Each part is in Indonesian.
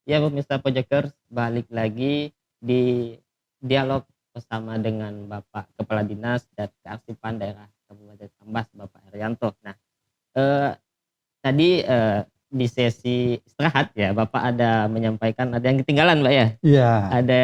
Ya pemirsa Pojokers, balik lagi di dialog bersama dengan Bapak Kepala Dinas dan Kearsipan Daerah Kabupaten Sambas, Bapak Herianto. Nah, eh, tadi di sesi istirahat ya, Bapak ada menyampaikan ada yang ketinggalan, Pak ya? Iya, Ada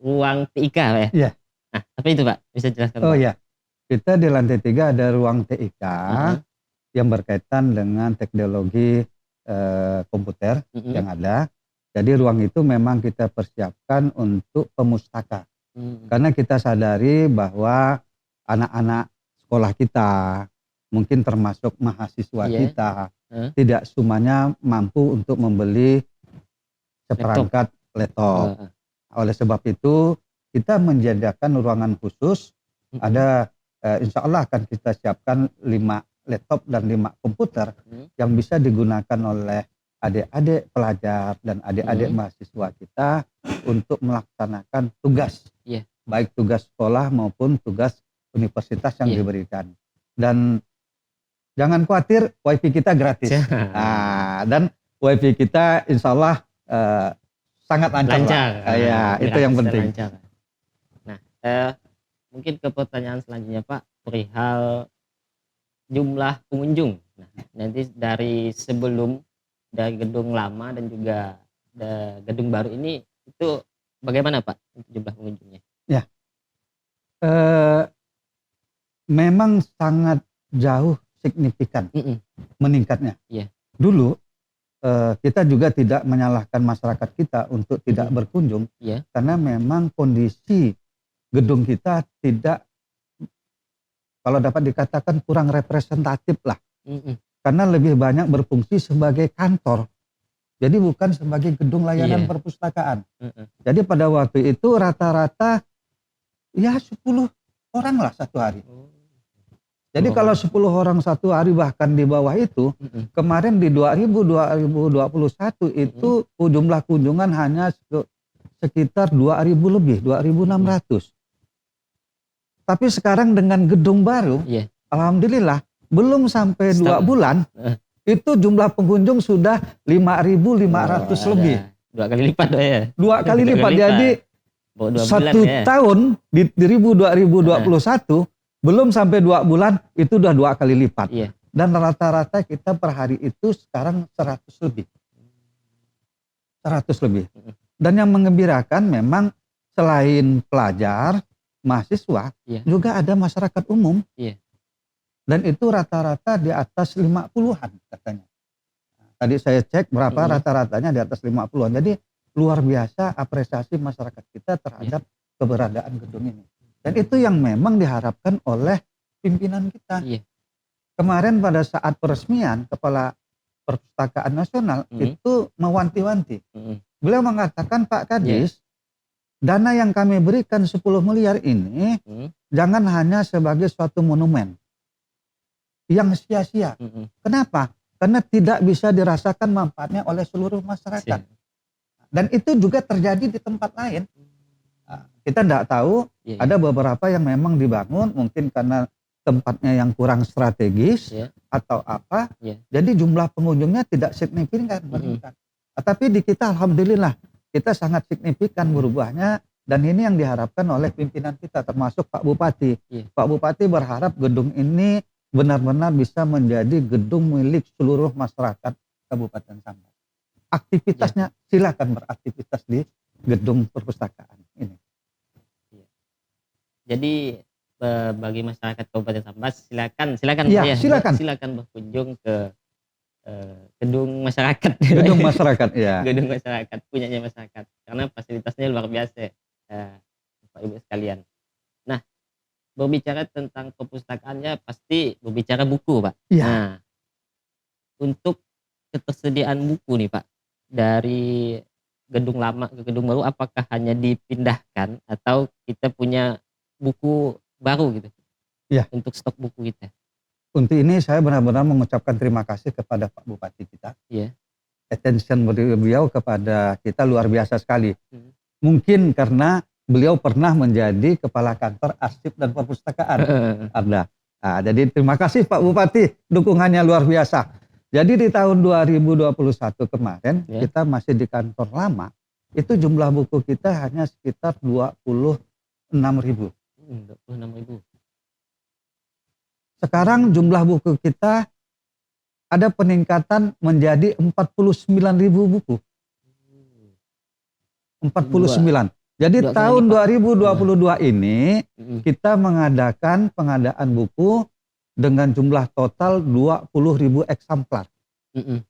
ruang TIK, Pak ya? iya. Nah, apa itu, Pak? Bisa jelaskan, Oh Pak? iya, kita di lantai 3 ada ruang TIK Heeh, yang berkaitan dengan teknologi komputer mm-mm, yang ada. Jadi ruang itu memang kita persiapkan untuk pemustaka. mm, Karena kita sadari bahwa anak-anak sekolah kita, mungkin termasuk mahasiswa iya, kita, heeh, tidak semuanya mampu untuk membeli laptop. seperangkat laptop. Heeh, Oleh sebab itu kita menyediakan ruangan khusus, mm-mm, ada insya Allah akan kita siapkan 5 laptop dan 5 komputer mm, yang bisa digunakan oleh adik-adik pelajar dan adik-adik mm, mahasiswa kita untuk melaksanakan tugas, iya, baik tugas sekolah maupun tugas universitas yang iya. diberikan. Dan jangan khawatir, wifi kita gratis. Siap. Dan wifi kita insya Allah eh, sangat lancar lah. Lancar, Ya, itu yang gratis dan penting. lancar. Nah, mungkin ke pertanyaan selanjutnya Pak, perihal jumlah pengunjung. Nah, nanti dari sebelum dari gedung lama dan juga gedung baru ini itu bagaimana Pak untuk jumlah pengunjungnya? Ya, eh, memang sangat jauh signifikan Mm-mm, meningkatnya. iya, Dulu kita juga tidak menyalahkan masyarakat kita untuk tidak mm-mm, berkunjung iya, karena memang kondisi gedung kita tidak, kalau dapat dikatakan, kurang representatif lah. mm-mm, Karena lebih banyak berfungsi sebagai kantor. Jadi bukan sebagai gedung layanan iya, perpustakaan. mm-mm. Jadi pada waktu itu rata-rata ya 10 orang lah satu hari. Oh, Jadi kalau orang. 10 orang satu hari, bahkan di bawah itu, Mm-mm, kemarin di 2021 mm-mm, itu jumlah kunjungan hanya sekitar 2.000 lebih, 2.600. Tapi sekarang dengan gedung baru, iya, alhamdulillah belum sampai 2 setengah. bulan, itu jumlah pengunjung sudah 5.500 Oh, lebih. ada 2 kali lipat Pak ya. 2 kali Dua lipat. kali Jadi Baru 2 bulan 1 ya. tahun di Heeh, 2021 belum sampai 2 bulan itu udah 2 kali lipat. iya, Dan rata-rata kita per hari itu sekarang 100 lebih. 100 lebih. mm-mm, Dan yang mengembirakan memang selain pelajar, mahasiswa, iya, juga ada masyarakat umum. iya, Dan itu rata-rata di atas 50-an katanya. Tadi saya cek berapa mm-mm, rata-ratanya di atas 50-an. Jadi luar biasa apresiasi masyarakat kita iya, terhadap keberadaan gedung ini. Dan itu yang memang diharapkan oleh pimpinan kita. iya, Kemarin pada saat peresmian Kepala Perpustakaan Nasional mm-mm, itu mewanti-wanti. mm-mm, Beliau mengatakan, Pak iya, Kadis, dana yang kami berikan 10 miliar ini mm, jangan hanya sebagai suatu monumen yang sia-sia. mm-mm, Kenapa? Karena tidak bisa dirasakan manfaatnya oleh seluruh masyarakat. siap, Dan itu juga terjadi di tempat lain. Kita tidak tahu, iya, iya, ada beberapa yang memang dibangun mungkin karena tempatnya yang kurang strategis iya, atau apa. iya, Jadi jumlah pengunjungnya tidak signifikan mm-mm, meningkat. Tapi di kita alhamdulillah kita sangat signifikan berubahnya, dan ini yang diharapkan oleh pimpinan kita termasuk Pak Bupati. iya, Pak Bupati berharap gedung ini benar-benar bisa menjadi gedung milik seluruh masyarakat Kabupaten Sambas. iya, Aktivitasnya silakan beraktivitas di gedung perpustakaan ini. iya. Jadi bagi masyarakat Kabupaten Sambas silakan Iya, Pak ya, silakan. silakan berkunjung ke gedung masyarakat. Gedung masyarakat ya. Gedung masyarakat punyanya masyarakat karena fasilitasnya luar biasa, Bapak Ibu sekalian. Nah, berbicara tentang perpustakaannya pasti berbicara buku Pak. Iya. Nah, untuk ketersediaan buku nih Pak, dari gedung lama ke gedung baru apakah hanya dipindahkan atau kita punya buku baru gitu Iya. untuk stok buku kita? Untuk ini saya benar-benar mengucapkan terima kasih kepada Pak Bupati kita. Iya. Attention beliau kepada kita luar biasa sekali. Hmm. Mungkin karena beliau pernah menjadi kepala kantor arsip dan perpustakaan. Ada. Nah, jadi terima kasih Pak Bupati, dukungannya luar biasa. Jadi di tahun 2021 kemarin Ya. kita masih di kantor lama, itu jumlah buku kita hanya sekitar 26.000. 26.000. Sekarang jumlah buku kita ada peningkatan menjadi 49.000 buku. 49. Jadi Dua kali tahun lipat. 2022 ini Mm-mm. kita mengadakan pengadaan buku dengan jumlah total 20.000 eksemplar. Mm-mm.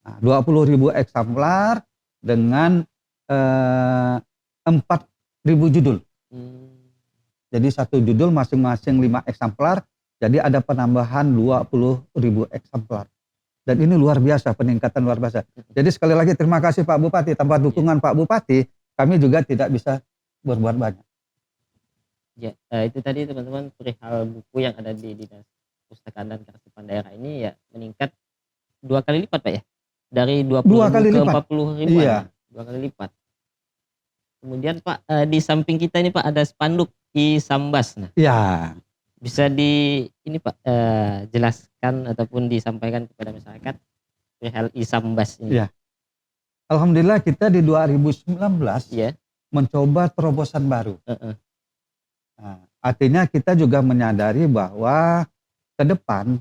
Nah, 20.000 eksemplar dengan 4.000 judul. Jadi satu judul masing-masing 5 eksemplar. Jadi ada penambahan 20.000 eksemplar. Dan ini luar biasa, peningkatan luar biasa. Jadi sekali lagi terima kasih Pak Bupati. Tanpa dukungan Pak Bupati, kami juga tidak bisa berbuat banyak. Ya, itu tadi teman-teman perihal buku yang ada di Dinas Pustakaan dan Kearsipan Daerah ini ya meningkat 2 kali lipat Pak ya? Dari 20.000 kali ke lipat. 40.000. Iya. 2 kali lipat. Kemudian Pak, di samping kita ini Pak ada spanduk Isambas. Nah, Ya, bisa ini Pak jelaskan ataupun disampaikan kepada masyarakat perihal Isambas ini. ya. Alhamdulillah kita di 2019 Ya. mencoba terobosan baru. Heeh. Nah, artinya kita juga menyadari bahwa ke depan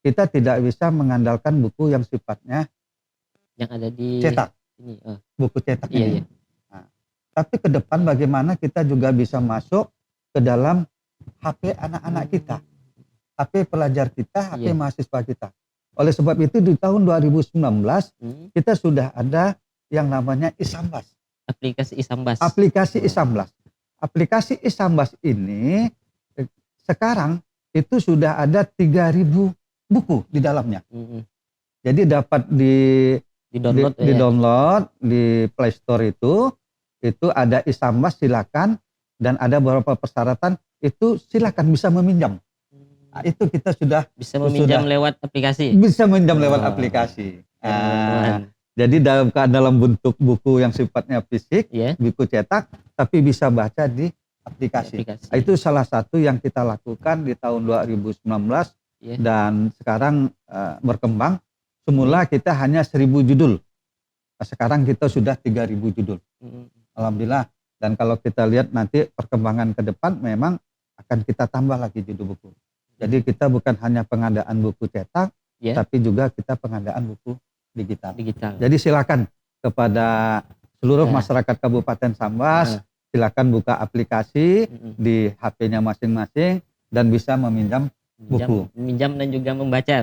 kita tidak bisa mengandalkan buku yang sifatnya Yang ada di cetak, ini. buku cetak Iya, ini. iya. Nah, tapi ke depan bagaimana kita juga bisa masuk ke dalam HP anak-anak kita, HP pelajar kita, HP Iya. mahasiswa kita. Oleh sebab itu di tahun 2019 kita sudah ada yang namanya Isambas. Aplikasi Isambas. Aplikasi Isambas. Aplikasi Isambas ini sekarang itu sudah ada 3.000 buku di dalamnya. Jadi dapat Di-download di download di Play Store itu ada Isambas silakan, dan ada beberapa persyaratan itu silakan bisa meminjam. Nah, itu kita sudah bisa meminjam lewat aplikasi. Bisa meminjam lewat aplikasi. Jadi dalam bentuk buku yang sifatnya fisik, buku cetak, tapi bisa baca di aplikasi. Nah, itu salah satu yang kita lakukan di tahun 2019 dan sekarang berkembang. Semula kita hanya 1.000 judul. Nah, sekarang kita sudah 3.000 judul. Alhamdulillah. Dan kalau kita lihat nanti perkembangan ke depan memang akan kita tambah lagi judul buku. Jadi kita bukan hanya pengadaan buku cetak, tapi juga kita pengadaan buku digital. Jadi silakan kepada seluruh masyarakat Kabupaten Sambas, silakan buka aplikasi di HP-nya masing-masing dan bisa meminjam buku. Meminjam dan juga membaca.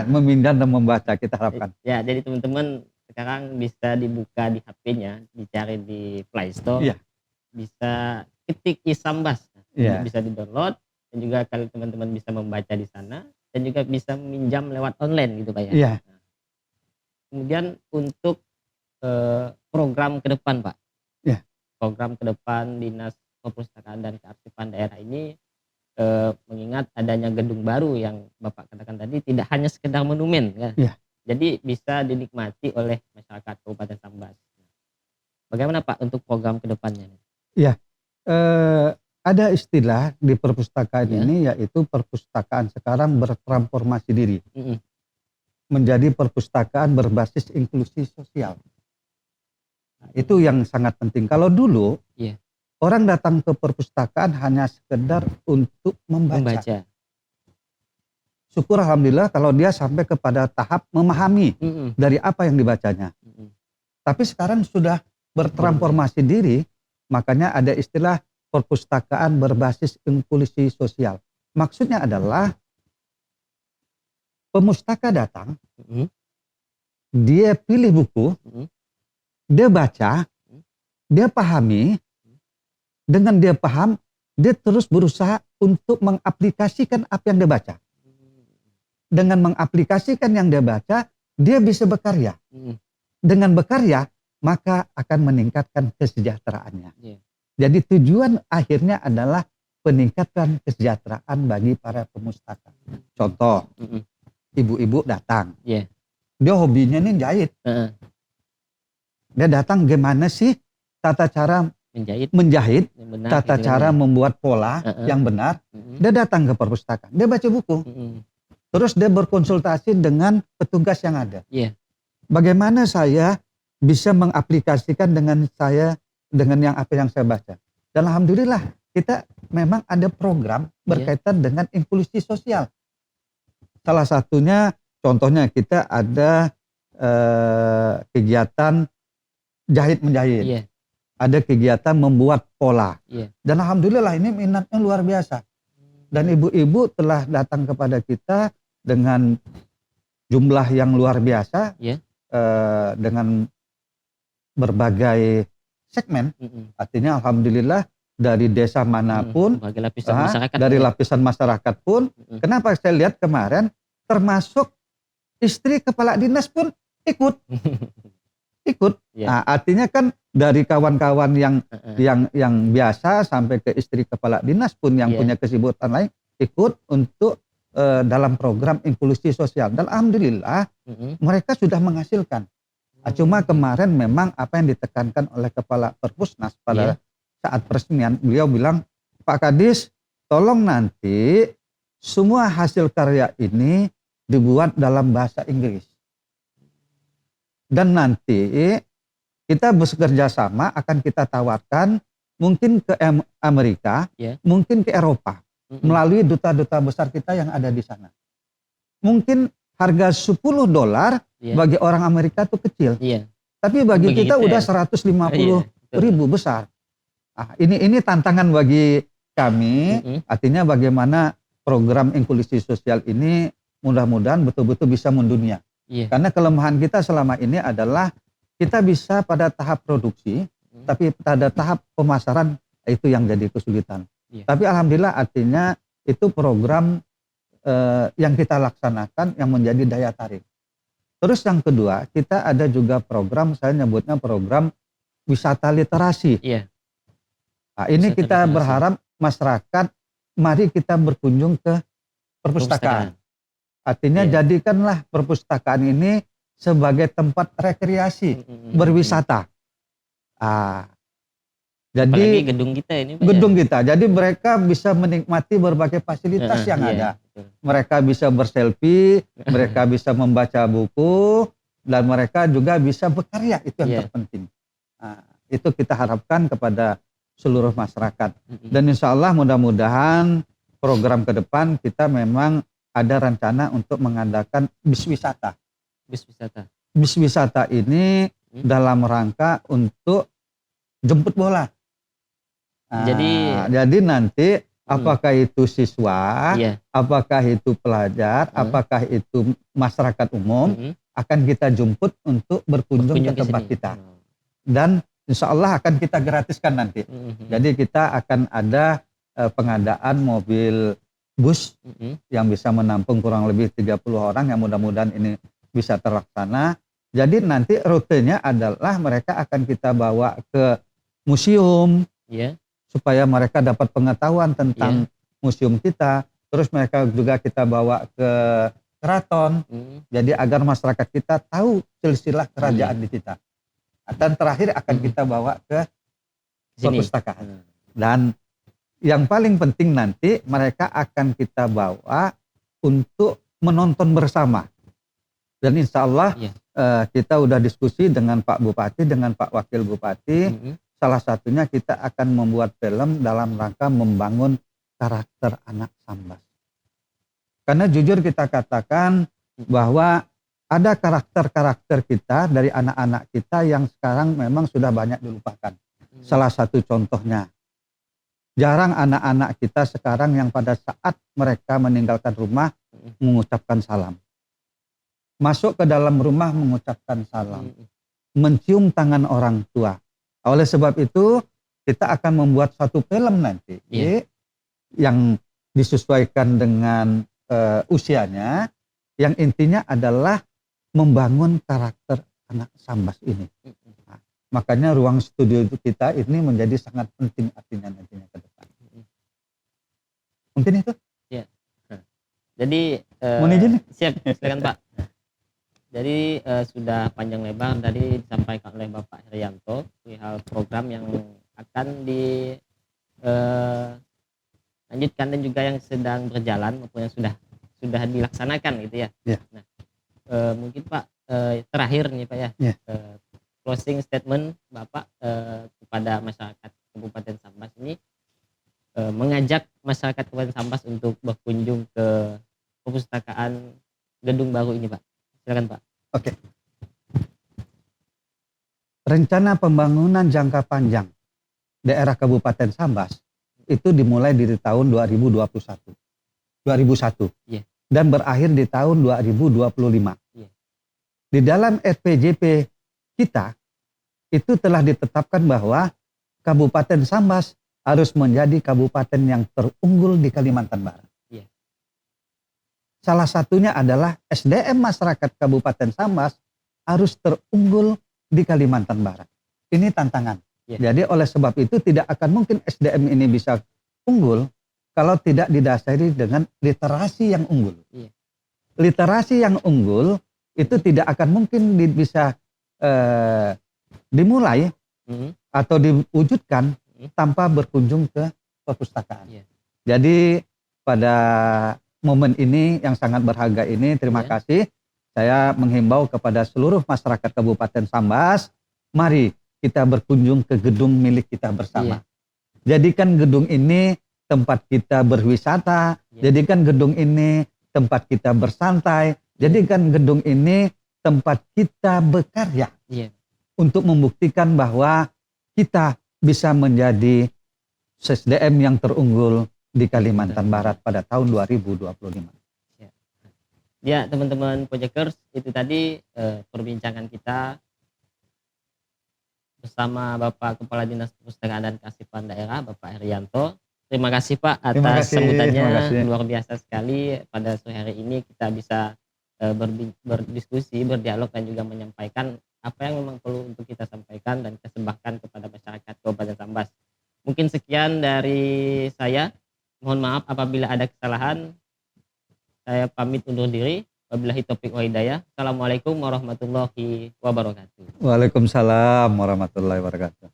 Meminjam dan membaca kita harapkan. Ya, jadi teman-teman sekarang bisa dibuka di HP-nya, dicari di Play Store, bisa ketik Isambas, bisa di-download, dan juga kalau teman-teman bisa membaca di sana, dan juga bisa meminjam lewat online gitu Pak ya. Nah, kemudian untuk program ke depan Pak, program ke depan Dinas Perpustakaan dan Kearsipan Daerah ini, mengingat adanya gedung baru yang Bapak katakan tadi tidak hanya sekedar monumen kan? Jadi bisa dinikmati oleh masyarakat Kabupaten Sambas. Bagaimana Pak untuk program ke depannya? Ya, ada istilah di perpustakaan ini yaitu perpustakaan sekarang bertransformasi diri. Menjadi perpustakaan berbasis inklusi sosial. Nah, itu yang sangat penting. Kalau dulu orang datang ke perpustakaan hanya sekedar untuk membaca. Syukur alhamdulillah kalau dia sampai kepada tahap memahami dari apa yang dibacanya. Tapi sekarang sudah bertransformasi diri, makanya ada istilah perpustakaan berbasis inklusi sosial. Maksudnya adalah pemustaka datang, dia pilih buku, dia baca, dia pahami, dengan dia paham, dia terus berusaha untuk mengaplikasikan apa yang dia baca. Dengan mengaplikasikan yang dia baca, dia bisa berkarya. Dengan berkarya, maka akan meningkatkan kesejahteraannya. Jadi tujuan akhirnya adalah peningkatan kesejahteraan bagi para pemustaka. Contoh, ibu-ibu datang, dia hobinya nih jahit. Dia datang gimana sih tata cara menjahit tata cara membuat pola yang benar. Dia datang ke perpustakaan, dia baca buku. Terus dia berkonsultasi dengan petugas yang ada. Iya. Bagaimana saya bisa mengaplikasikan dengan yang apa yang saya baca. Dan alhamdulillah kita memang ada program berkaitan dengan inklusi sosial. Salah satunya contohnya kita ada kegiatan jahit menjahit. Iya. Ada kegiatan membuat pola. Iya. Dan alhamdulillah ini minatnya luar biasa. Dan ibu-ibu telah datang kepada kita dengan jumlah yang luar biasa. Iya. Dengan berbagai segmen. Artinya alhamdulillah dari desa manapun, dari lapisan masyarakat pun. Kenapa saya lihat kemarin termasuk istri kepala dinas pun ikut. Ikut. Nah, artinya kan dari kawan-kawan yang biasa sampai ke istri kepala dinas pun yang punya kesibukan lain ikut untuk dalam program inklusi sosial. Dan alhamdulillah mereka sudah menghasilkan. Cuma kemarin memang apa yang ditekankan oleh Kepala Perpusnas pada saat peresmian, beliau bilang, Pak Kadis, tolong nanti semua hasil karya ini dibuat dalam bahasa Inggris. Dan nanti kita bekerja sama akan kita tawarkan mungkin ke Amerika, mungkin ke Eropa, melalui duta-duta besar kita yang ada di sana. Mungkin harga $10 bagi orang Amerika itu kecil. Tapi bagi kita udah 150.000 besar. Nah, ini tantangan bagi kami, artinya bagaimana program inklusi sosial ini mudah-mudahan betul-betul bisa mendunia. Karena kelemahan kita selama ini adalah kita bisa pada tahap produksi, tapi pada tahap pemasaran itu yang jadi kesulitan. Tapi alhamdulillah artinya itu program yang kita laksanakan yang menjadi daya tarik. Terus yang kedua, kita ada juga program, saya nyebutnya program wisata literasi. Nah, ini wisata kita literasi. Berharap masyarakat, mari kita berkunjung ke perpustakaan. Artinya jadikanlah perpustakaan ini sebagai tempat rekreasi, berwisata. Jadi apalagi gedung kita ini. Gedung kita, jadi mereka bisa menikmati berbagai fasilitas yang ada. Mereka bisa berselfie, mereka bisa membaca buku, dan mereka juga bisa berkarya, itu yang terpenting. Itu kita harapkan kepada seluruh masyarakat. Dan insya Allah mudah-mudahan program ke depan kita memang ada rencana untuk mengadakan bis wisata. Bis wisata ini dalam rangka untuk jemput bola. Jadi nanti apakah itu siswa, apakah itu pelajar, apakah itu masyarakat umum, akan kita jemput untuk berkunjung ke tempat kita. Dan insya Allah akan kita gratiskan nanti. Jadi kita akan ada pengadaan mobil bus yang bisa menampung kurang lebih 30 orang yang mudah-mudahan ini bisa terlaksana. Jadi nanti rutenya adalah mereka akan kita bawa ke museum, supaya mereka dapat pengetahuan tentang museum kita. Terus mereka juga kita bawa ke keraton, jadi agar masyarakat kita tahu silsilah kerajaan di kita. Dan terakhir akan kita bawa ke perpustakaan. Dan yang paling penting nanti mereka akan kita bawa untuk menonton bersama. Dan insya Allah kita udah diskusi dengan Pak Bupati, dengan Pak Wakil Bupati. Salah satunya kita akan membuat film dalam rangka membangun karakter anak Sambas. Karena jujur kita katakan bahwa ada karakter-karakter kita dari anak-anak kita yang sekarang memang sudah banyak dilupakan. Salah satu contohnya, jarang anak-anak kita sekarang yang pada saat mereka meninggalkan rumah mengucapkan salam. Masuk ke dalam rumah mengucapkan salam. Mencium tangan orang tua. Oleh sebab itu kita akan membuat satu film nanti yang disesuaikan dengan usianya, yang intinya adalah membangun karakter anak Sambas ini. Nah, makanya ruang studio kita ini menjadi sangat penting artinya nantinya ke depan. Mungkin itu? Ya. Jadi siap, silakan Pak. Jadi sudah panjang lebar tadi disampaikan oleh Bapak Herianto perihal program yang akan dilanjutkan dan juga yang sedang berjalan maupun yang sudah sudah dilaksanakan gitu ya. Yeah. Nah, mungkin Pak terakhir nih Pak ya, yeah. Closing statement Bapak kepada masyarakat Kabupaten Sambas ini, mengajak masyarakat Kabupaten Sambas untuk berkunjung ke perpustakaan gedung baru ini Pak. Silakan Pak. Oke. Rencana pembangunan jangka panjang daerah Kabupaten Sambas itu dimulai dari tahun 2001. Yeah. Dan berakhir di tahun 2025. Yeah. Di dalam RPJP kita itu telah ditetapkan bahwa Kabupaten Sambas harus menjadi kabupaten yang terunggul di Kalimantan Barat. Yeah. Salah satunya adalah SDM masyarakat Kabupaten Sambas harus terunggul di Kalimantan Barat. Ini tantangan. Yeah. Jadi oleh sebab itu tidak akan mungkin SDM ini bisa unggul kalau tidak didasari dengan literasi yang unggul. Yeah. Literasi yang unggul itu tidak akan mungkin bisa dimulai atau diwujudkan tanpa berkunjung ke perpustakaan. Yeah. Jadi pada momen ini yang sangat berharga ini, terima kasih. Saya menghimbau kepada seluruh masyarakat Kabupaten Sambas, mari kita berkunjung ke gedung milik kita bersama. Yeah. Jadikan gedung ini tempat kita berwisata, jadikan gedung ini tempat kita bersantai, jadikan gedung ini tempat kita bekerja. Untuk membuktikan bahwa kita bisa menjadi SDM yang terunggul di Kalimantan Barat pada tahun 2025. Ya teman-teman Projekers, itu tadi perbincangan kita bersama Bapak Kepala Dinas Perpustakaan dan Kearsipan Daerah, Bapak Herianto. Terima kasih Pak atas sambutannya, luar biasa sekali. Pada sore hari ini kita bisa berdiskusi, berdialog dan juga menyampaikan apa yang memang perlu untuk kita sampaikan dan persembahkan kepada masyarakat Kabupaten Sambas. Mungkin sekian dari saya. Mohon maaf apabila ada kesalahan. Saya pamit undur diri. Wabillahi taufiq wa hidayah. Assalamualaikum warahmatullahi wabarakatuh. Waalaikumsalam warahmatullahi wabarakatuh.